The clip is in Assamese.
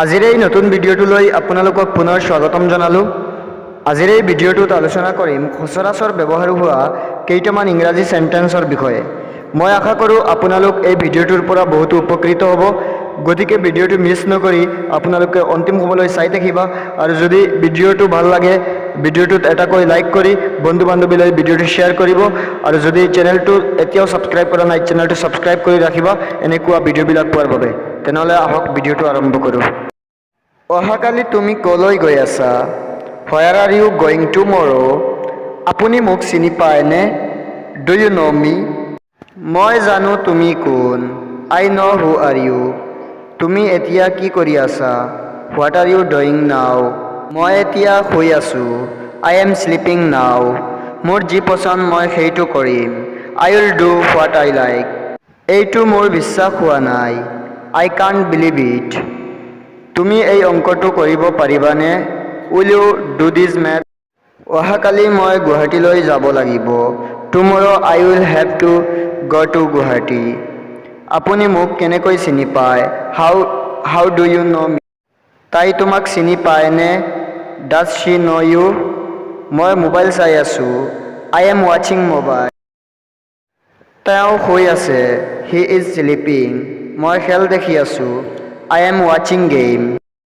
আজিৰ এই নতুন ভিডিঅ'টোলৈ আপোনালোকক পুনৰ স্বাগতম জনালোঁ। আজিৰ এই ভিডিঅ'টোত আলোচনা কৰিম সচৰাচৰ ব্যৱহাৰ হোৱা কেইটামান ইংৰাজী সেন্টেন্সৰ বিষয়ে। মই আশা কৰোঁ আপোনালোক এই ভিডিঅ'টোৰ পৰা বহুতো উপকৃত হ'ব। গতিকে ভিডিঅ'টো মিছ নকৰি আপোনালোকে অন্তিম সময়লৈ চাই থাকিবা আৰু যদি ভিডিঅ'টো ভাল লাগে ভিডিঅ'টোত এটাকৈ লাইক কৰি বন্ধু বান্ধৱীলৈ ভিডিঅ'টো শ্বেয়াৰ কৰিব আৰু যদি চেনেলটো এতিয়াও ছাবস্ক্ৰাইব কৰা নাই চেনেলটো ছাবস্ক্ৰাইব কৰি ৰাখিবা এনেকুৱা ভিডিঅ'বিলাক পোৱাৰ বাবে। তেনেহ'লে আহক ভিডিঅ'টো আৰম্ভ কৰোঁ। অহাকালি তুমি কলৈ গৈ আছা? Where are you going tomorrow? আপুনি মোক চিনি পায়নে? Do you know me? মই জানো তুমি কোন। I know who are you. তুমি এতিয়া কি কৰি আছা? What are you doing now? মই এতিয়া শুই আছোঁ। I am sleeping now. মোৰ যি পছন্দ মই সেইটো কৰিম। I will do what I like. এইটো মোৰ বিশ্বাস হোৱা নাই। I can't believe it. তুমি এই অংকটো কৰিব পাৰিবানে? Will you do this math? অহাকালি মই গুৱাহাটীলৈ যাব লাগিব। Tomorrow I will have to go to Guwahati. আপুনি মোক কেনেকৈ চিনি পায়? How do you know me? তাই তোমাক চিনি পায়নে? Does she know you? মই মোবাইল চাই আছোঁ। I am watching mobile. তেওঁ শুই আছে। He is sleeping. মই খেল দেখি আছোঁ। I am watching game.